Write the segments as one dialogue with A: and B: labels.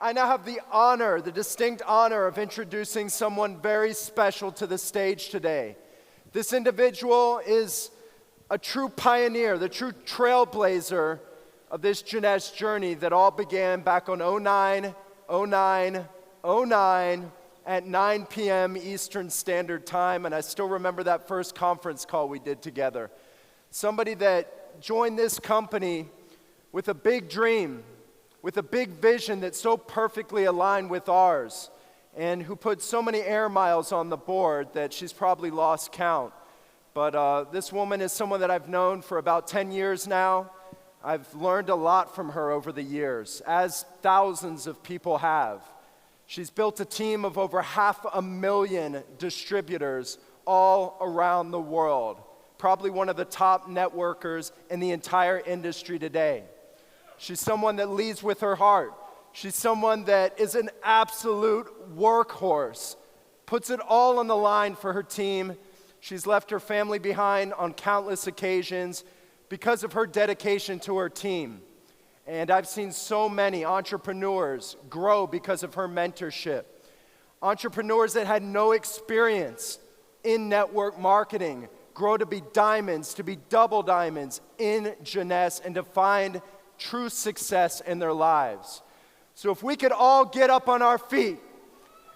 A: I now have the honor, the distinct honor of introducing someone very special to the stage today. This individual is a true pioneer, the true trailblazer of this Jeunesse journey that all began back on 09 at 9 p.m. Eastern Standard Time, and I still remember that first conference call we did together. Somebody that joined this company with a big dream, with a big vision that so perfectly aligned with ours, and who put so many air miles on the board that she's probably lost count. But this woman is someone that I've known for about 10 years now. I've learned a lot from her over the years, as thousands of people have. She's built a team of over 500,000 distributors all around the world, probably one of the top networkers in the entire industry today. She's someone that leads with her heart. She's someone that is an absolute workhorse, puts it all on the line for her team. She's left her family behind on countless occasions because of her dedication to her team. And I've seen so many entrepreneurs grow because of her mentorship. Entrepreneurs that had no experience in network marketing grow to be diamonds, to be double diamonds in Jeunesse, and to find true success in their lives. So if we could all get up on our feet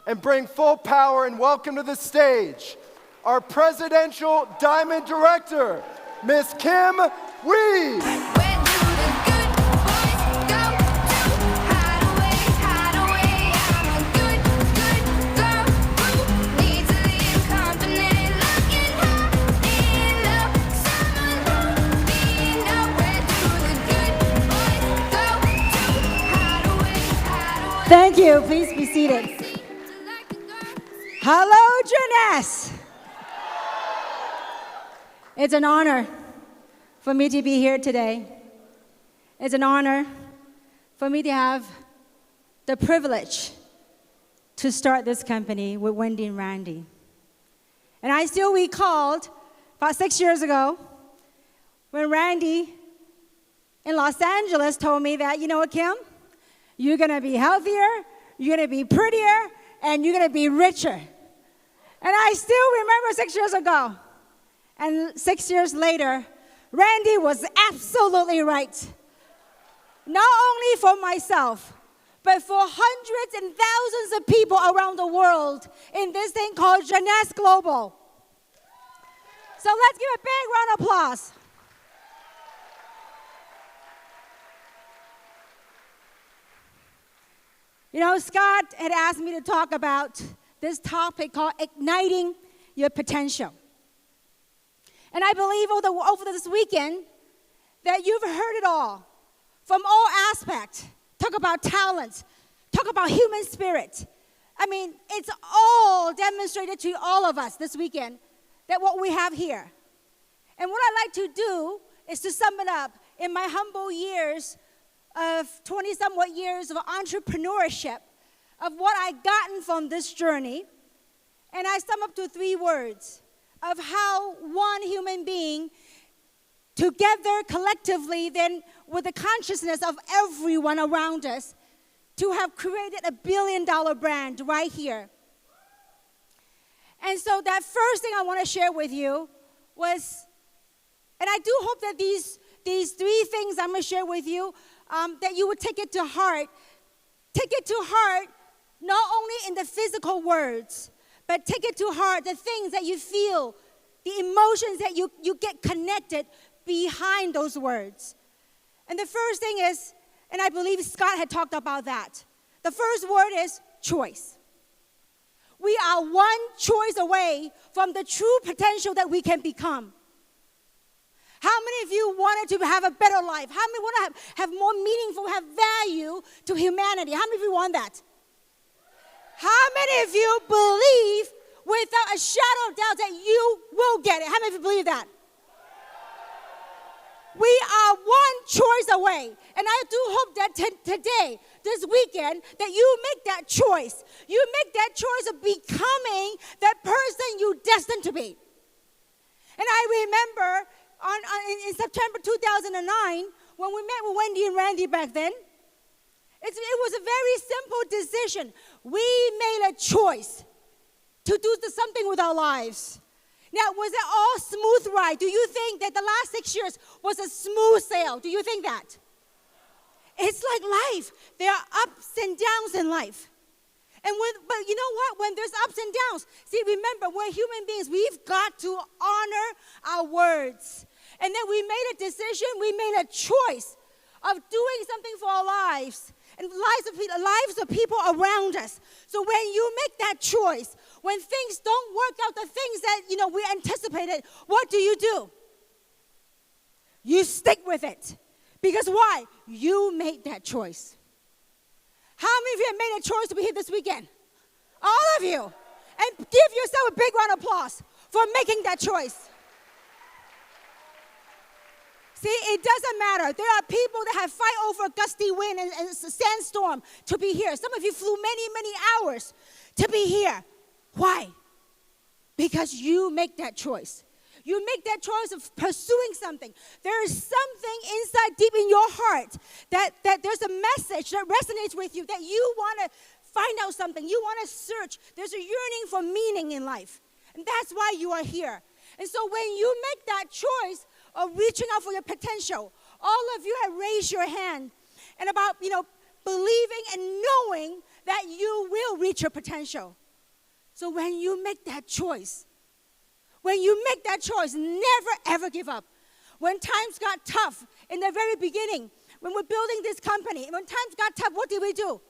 A: and bring full power and welcome to the stage our Presidential Diamond Director, Miss Kim Wee.
B: Thank you. Please be seated. Hello, Jeunesse. It's an honor for me to be here today. It's an honor for me to have the privilege to start this company with Wendy and Randy. And I still recalled about 6 years ago when Randy in Los Angeles told me that, you know what, Kim? You're going to be healthier, you're going to be prettier, and you're going to be richer. And I still remember 6 years ago. And 6 years later, Randy was absolutely right. Not only for myself, but for hundreds and thousands of people around the world in this thing called Jeunesse Global. So let's give a big round of applause. You know, Scott had asked me to talk about this topic called igniting your potential. And I believe over this weekend that you've heard it all from all aspects. Talk about talent, talk about human spirit. I mean, it's all demonstrated to all of us this weekend that what we have here. And what I like to do is to sum it up in my humble years of 20-somewhat years of entrepreneurship, of what I gotten from this journey, and I sum up to 3 words of how one human being, together, collectively, then with the consciousness of everyone around us, to have created a billion-dollar brand right here. And so that first thing I want to share with you was, and I do hope that these 3 things I'm going to share with you, that you would take it to heart. Take it to heart not only in the physical words, but take it to heart the things that you feel, the emotions that you get connected behind those words. And the first thing is, and I believe Scott had talked about that, the first word is choice. We are one choice away from the true potential that we can become. How many of you wanted to have a better life? How many want to have more meaningful, have value to humanity? How many of you want that? How many of you believe without a shadow of doubt that you will get it? How many of you believe that? We are one choice away. And I do hope that today, this weekend, that you make that choice. You make that choice of becoming that person you're destined to be. And I remember in September 2009, when we met with Wendy and Randy back then, It was a very simple decision. We made a choice to do something with our lives. Now, was it all smooth ride? Do you think that the last 6 years was a smooth sail? Do you think that? It's like life. There are ups and downs in life. But you know what? When there's ups and downs, see, remember, we're human beings. We've got to honor our words. And then we made a decision, we made a choice of doing something for our lives and lives of people around us. So when you make that choice, when things don't work out, the things that, we anticipated, what do? You stick with it. Because why? You made that choice. How many of you have made a choice to be here this weekend? All of you. And give yourself a big round of applause for making that choice. See, it doesn't matter. There are people that have fight over gusty wind and sandstorm to be here. Some of you flew many, many hours to be here. Why? Because you make that choice. You make that choice of pursuing something. There is something inside deep in your heart that there's a message that resonates with you, that you want to find out something. You want to search. There's a yearning for meaning in life. And that's why you are here. And so when you make that choice of reaching out for your potential, all of you have raised your hand and about, believing and knowing that you will reach your potential. So when you make that choice, never ever give up. When times got tough in the very beginning, when we're building this company, when times got tough, what did we do?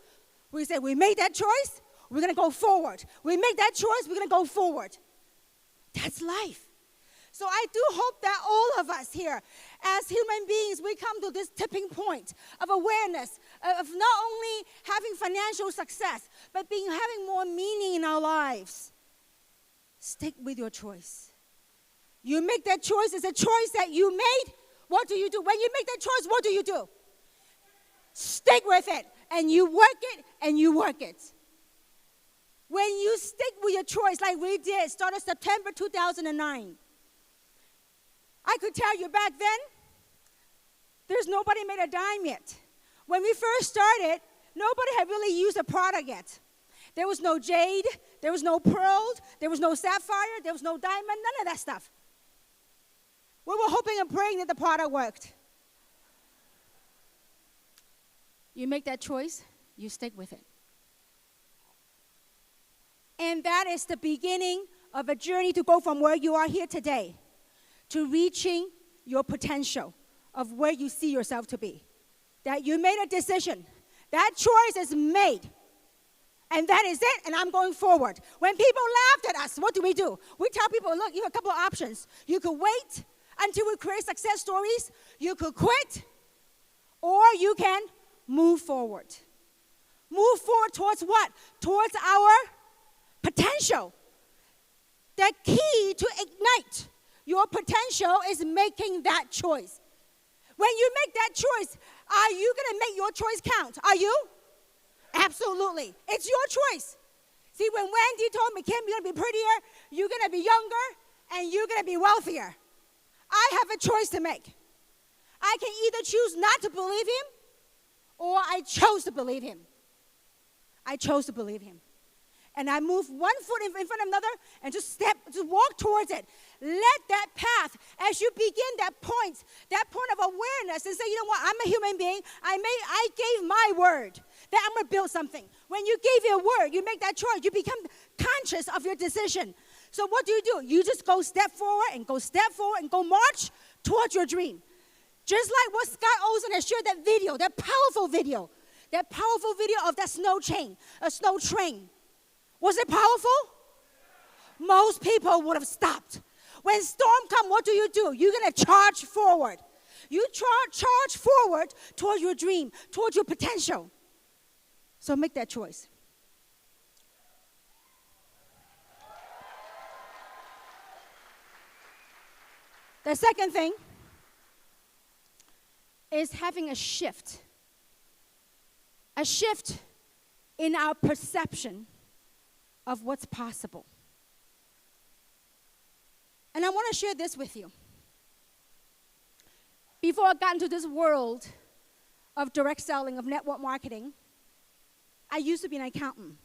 B: We said, we made that choice, we're going to go forward. We make that choice, we're going to go forward. That's life. So I do hope that all of us here, as human beings, we come to this tipping point of awareness, of not only having financial success, but having more meaning in our lives. Stick with your choice. You make that choice. It's a choice that you made. What do you do? When you make that choice, what do you do? Stick with it. And you work it, and you work it. When you stick with your choice like we did, started September 2009. I could tell you back then, there's nobody made a dime yet. When we first started, nobody had really used a product yet. There was no jade, there was no pearl, there was no sapphire, there was no diamond, none of that stuff. We were hoping and praying that the product worked. You make that choice, you stick with it. And that is the beginning of a journey to go from where you are here today to reaching your potential of where you see yourself to be. That you made a decision. That choice is made. And that is it, and I'm going forward. When people laughed at us, what do? We tell people, look, you have a couple of options. You could wait until we create success stories. You could quit, or you can move forward. Move forward towards what? Towards our potential. The key to ignite your potential is making that choice. When you make that choice, are you going to make your choice count? Are you? Absolutely. It's your choice. See, when Wendy told me, Kim, you're going to be prettier, you're going to be younger, and you're going to be wealthier, I have a choice to make. I can either choose not to believe him, or I chose to believe him. I chose to believe him. And I moved one foot in front of another and just walk towards it. Let that path, as you begin that point of awareness and say, you know what, I'm a human being. I gave my word that I'm going to build something. When you gave your word, you make that choice. You become conscious of your decision. So what do? You just go step forward and go march towards your dream. Just like what Scott Olsen has shared that video, that powerful video of that snow train. Was it powerful? Most people would have stopped. When storm comes, what do? You're going to charge forward. You charge forward towards your dream, towards your potential. So make that choice. The second thing is having a shift in our perception of what's possible. And I want to share this with you. Before I got into this world of direct selling, of network marketing, I used to be an accountant.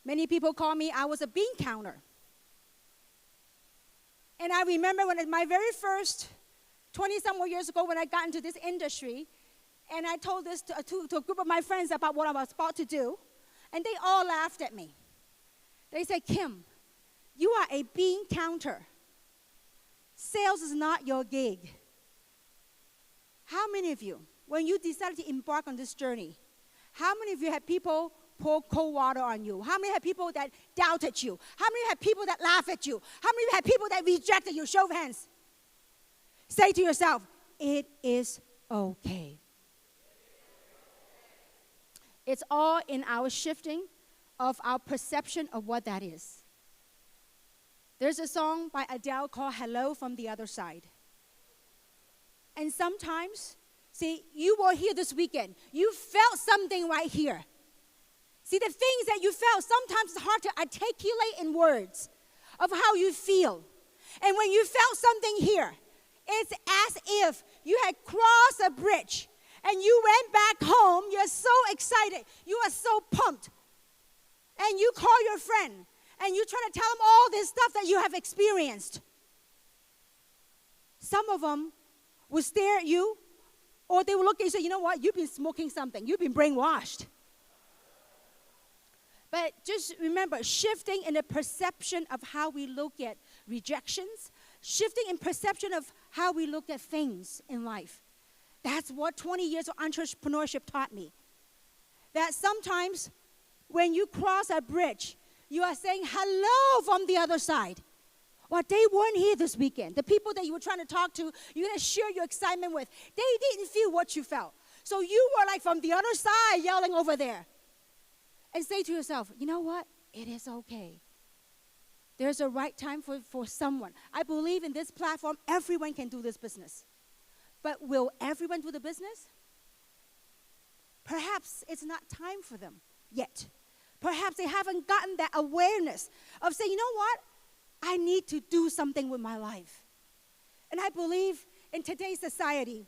B: Many people call me, I was a bean counter. And I remember when my very first 20-some more years ago when I got into this industry, and I told this to a group of my friends about what I was about to do, and they all laughed at me. They said, Kim, you are a bean counter. Sales is not your gig. How many of you, when you decided to embark on this journey, how many of you had people pour cold water on you? How many had people that doubted you? How many had people that laughed at you? How many had people that rejected you? Show of hands. Say to yourself, it is okay. It's all in our shifting of our perception of what that is. There's a song by Adele called Hello from the Other Side. And sometimes, see, you were here this weekend. You felt something right here. See, the things that you felt, sometimes it's hard to articulate in words of how you feel. And when you felt something here, it's as if you had crossed a bridge and you went back home. You're so excited. You are so pumped. And you call your friend and you try to tell them all this stuff that you have experienced. Some of them will stare at you, or they will look at you and say, you know what, you've been smoking something. You've been brainwashed. But just remember, shifting in the perception of how we look at rejections, shifting in perception of how we look at things in life. That's what 20 years of entrepreneurship taught me. That sometimes when you cross a bridge, you are saying hello from the other side. Well, they weren't here this weekend. The people that you were trying to talk to, you're going to share your excitement with, they didn't feel what you felt. So you were like from the other side yelling over there. And say to yourself, you know what? It is okay. There's a right time for someone. I believe in this platform, everyone can do this business. But will everyone do the business? Perhaps it's not time for them yet. Perhaps they haven't gotten that awareness of saying, you know what? I need to do something with my life. And I believe in today's society,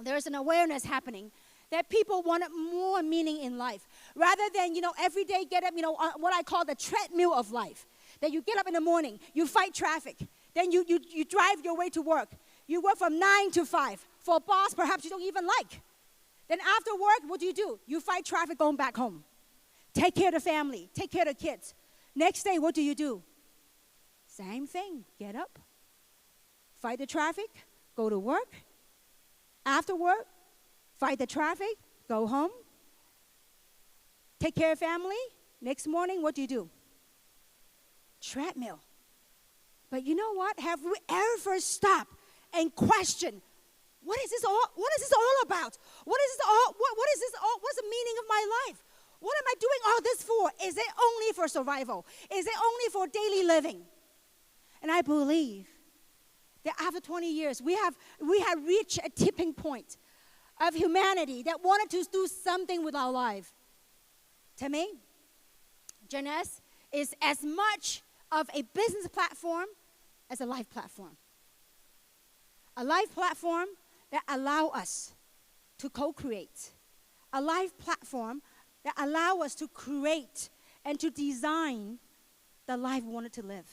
B: there's an awareness happening that people wanted more meaning in life. Rather than, every day get up, on what I call the treadmill of life. That you get up in the morning, you fight traffic. Then you drive your way to work. You work from 9 to 5 for a boss perhaps you don't even like. Then after work, what do? You fight traffic going back home. Take care of the family. Take care of the kids. Next day, what do? Same thing. Get up. Fight the traffic. Go to work. After work, fight the traffic. Go home. Take care of family. Next morning, what do? Treadmill. But you know what? Have we ever stopped and questioned, what is this all about? What's the meaning of my life? What am I doing all this for? Is it only for survival? Is it only for daily living? And I believe that after 20 years, we have reached a tipping point of humanity that wanted to do something with our life. To me, Jeunesse is as much of a business platform as a life platform. A life platform that allow us to co-create. A life platform that allow us to create and to design the life we wanted to live.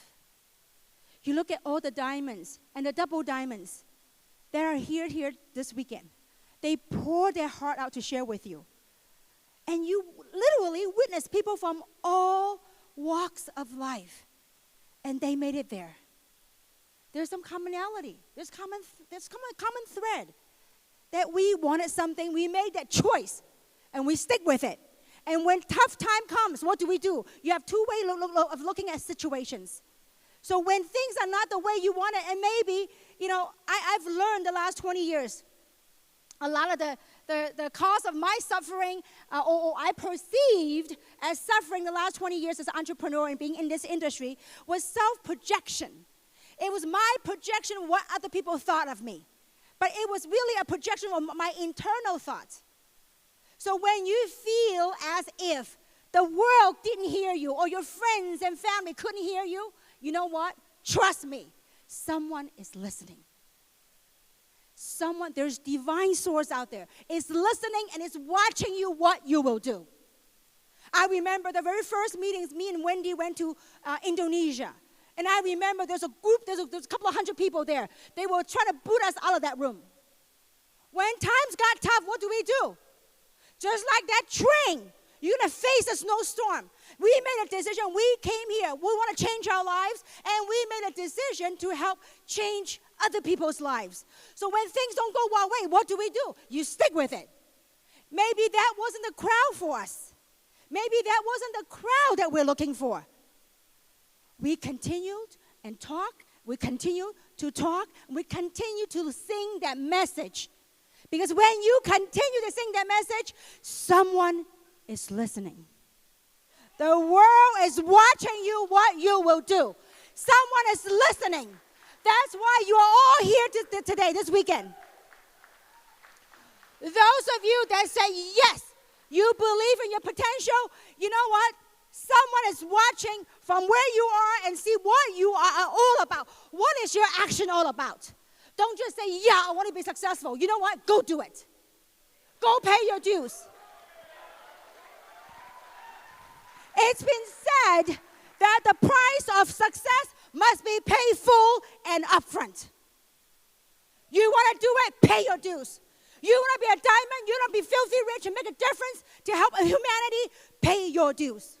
B: You look at all the diamonds and the double diamonds that are here this weekend. They pour their heart out to share with you. And you literally witness people from all walks of life. And they made it there. There's some commonality. There's common thread. That we wanted something, we made that choice, and we stick with it. And when tough time comes, what do? You have two ways of looking at situations. So when things are not the way you want it, and maybe, I've learned the last 20 years, a lot of the cause of my suffering, or I perceived as suffering the last 20 years as an entrepreneur and being in this industry, was self-projection. It was my projection of what other people thought of me. But it was really a projection of my internal thoughts. So when you feel as if the world didn't hear you, or your friends and family couldn't hear you, you know what? Trust me, someone is listening. There's divine source out there. It's listening and it's watching you what you will do. I remember the very first meetings, me and Wendy went to Indonesia. And I remember there's a couple of hundred people there. They were trying to boot us out of that room. When times got tough, what do? Just like that train, you're going to face a snowstorm. We made a decision. We came here. We want to change our lives, and we made a decision to help change other people's lives. So when things don't go our way, what do? You stick with it. Maybe that wasn't the crowd for us. Maybe that wasn't the crowd that we're looking for. We continued and talked. We continued to talk. We continued to sing that message. Because when you continue to sing that message, someone is listening. The world is watching you what you will do. Someone is listening. That's why you are all here today, this weekend. Those of you that say, yes, you believe in your potential, you know what? Someone is watching from where you are and see what you are all about. What is your action all about? Don't just say, yeah, I want to be successful. You know what? Go do it. Go pay your dues. It's been said that the price of success must be paid full and upfront. You want to do it? Pay your dues. You want to be a diamond? You want to be filthy rich and make a difference to help humanity? Pay your dues.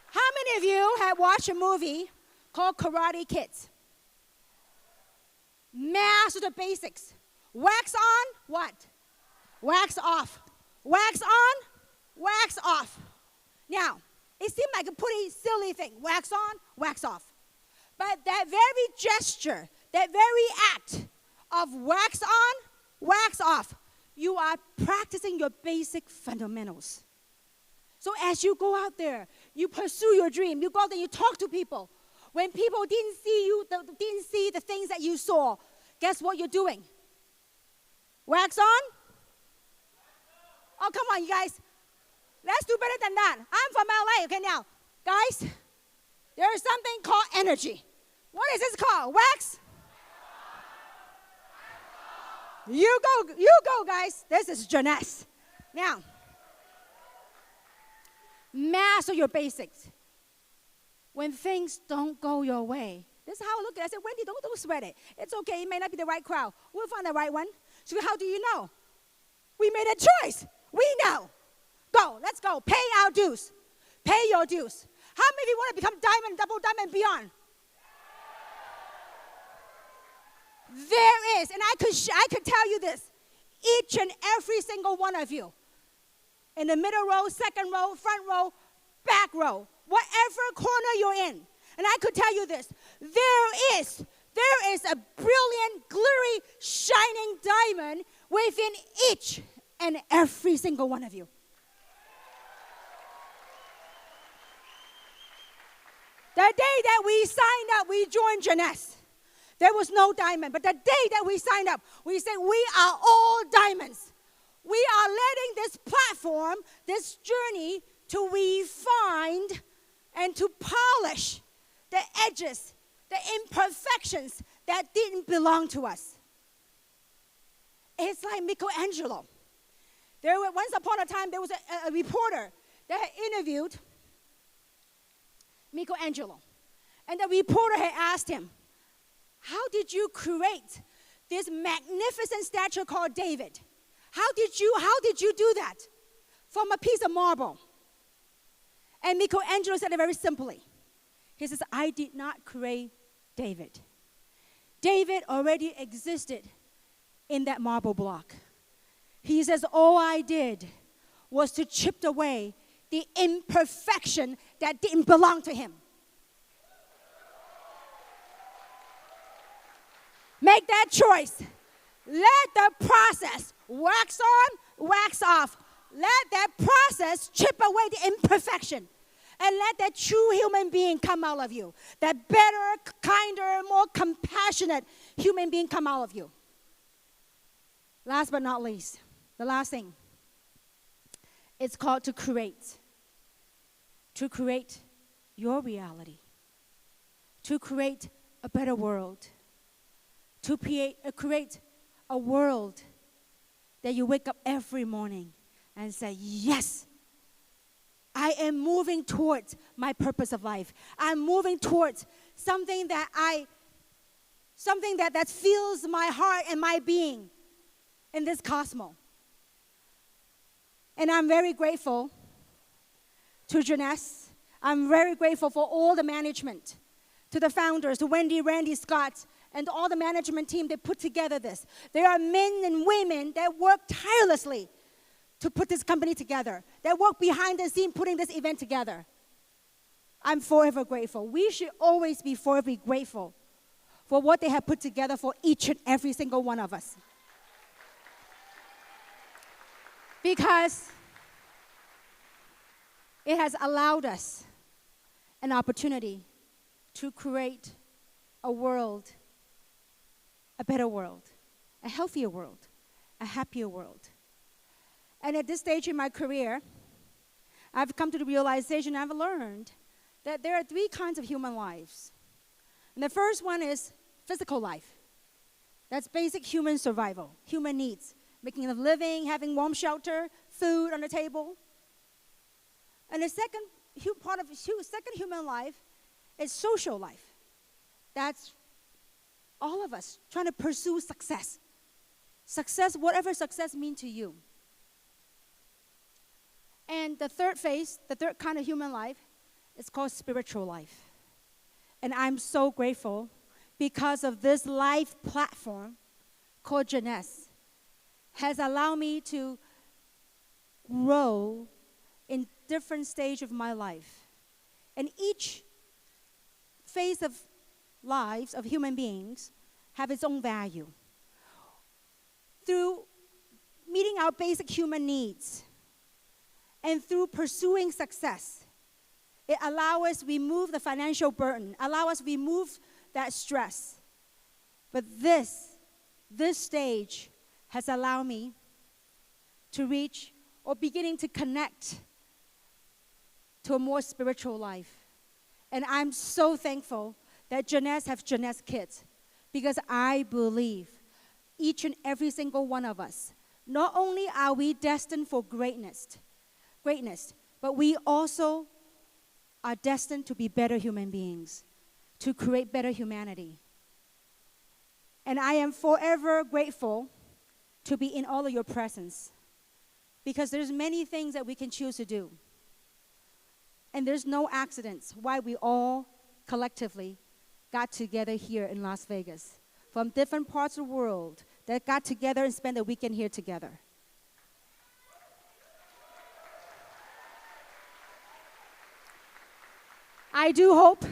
B: How many of you have watched a movie called Karate Kids? Master the basics. Wax on, what? Wax off. Wax on, wax off. Now, it seemed like a pretty silly thing. Wax on, wax off. But that very gesture, that very act of wax on, wax off, you are practicing your basic fundamentals. So as you go out there, you pursue your dream. You go out there, you talk to people. When people didn't see you, didn't see the things that you saw, guess what you're doing? Wax on? Oh, come on, you guys. Let's do better than that. I'm from LA. Okay, now, guys, there is something called energy. What is this called? Wax? You go, guys. This is Jeunesse. Now, master your basics. When things don't go your way, this is how I look at it. I said, Wendy, don't sweat it. It's okay. It may not be the right crowd. We'll find the right one. So how do you know? We made a choice. We know. Go. Let's go. Pay our dues. Pay your dues. How many of you want to become diamond, double diamond, beyond? There is, and I could tell you this, each and every single one of you, in the middle row, second row, front row, back row, whatever corner you're in, and I could tell you this, there is a brilliant, glittery, shining diamond within each and every single one of you. The day that we signed up, we joined Jeunesse. There was no diamond. But the day that we signed up, we said we are all diamonds. We are letting this platform, this journey, to refine and to polish the edges, the imperfections that didn't belong to us. It's like Michelangelo. Once upon a time, there was a reporter that had interviewed Michelangelo. And the reporter had asked him, how did you create this magnificent statue called David? How did you do that? From a piece of marble. And Michelangelo said it very simply. He says, I did not create David. David already existed in that marble block. He says, all I did was to chip away the imperfection that didn't belong to him. Make that choice. Let the process wax on, wax off. Let that process chip away the imperfection. And let that true human being come out of you. That better, kinder, more compassionate human being come out of you. Last but not least, the last thing. It's called to create. To create your reality. to create a better world, to create a world that you wake up every morning and say, yes, I am moving towards my purpose of life. I'm moving towards something that fills my heart and my being in this cosmos. And I'm very grateful to Janess. I'm very grateful for all the management, to the founders, to Wendy, Randy, Scott, and all the management team that put together this. There are men and women that work tirelessly to put this company together, that work behind the scene putting this event together. I'm forever grateful. We should always be forever grateful for what they have put together for each and every single one of us. Because it has allowed us an opportunity to create a world, a better world, a healthier world, a happier world. And at this stage in my career, I've come to the realization, I've learned that there are 3 kinds of human lives. And the first one is physical life. That's basic human survival, human needs, making a living, having warm shelter, food on the table. And the second part of second human life is social life. That's all of us trying to pursue success. Success, whatever success means to you. And the third phase, the third kind of human life, is called spiritual life. And I'm so grateful because of this live platform called Janess has allowed me to grow in different stage of my life. And each phase of lives of human beings have its own value. Through meeting our basic human needs and through pursuing success, it allows us to remove the financial burden, allow us to remove that stress. But this stage has allowed me to reach or beginning to connect to a more spiritual life. And I'm so thankful that Janess have Janess kids, because I believe each and every single one of us, not only are we destined for greatness, but we also are destined to be better human beings, to create better humanity. And I am forever grateful to be in all of your presence, because there's many things that we can choose to do. And there's no accidents why we all collectively got together here in Las Vegas from different parts of the world that got together and spent a weekend here together. I do hope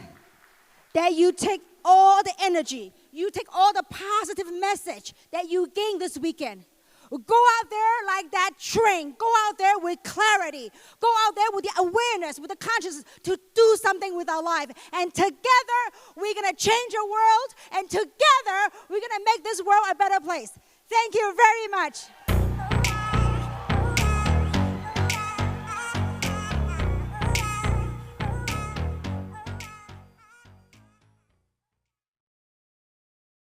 B: that you take all the energy, you take all the positive message that you gained this weekend. Go out there like that train. Go out there with clarity. Go out there with the awareness, with the consciousness to do something with our life. And together, we're going to change the world. And together, we're going to make this world a better place. Thank you very much.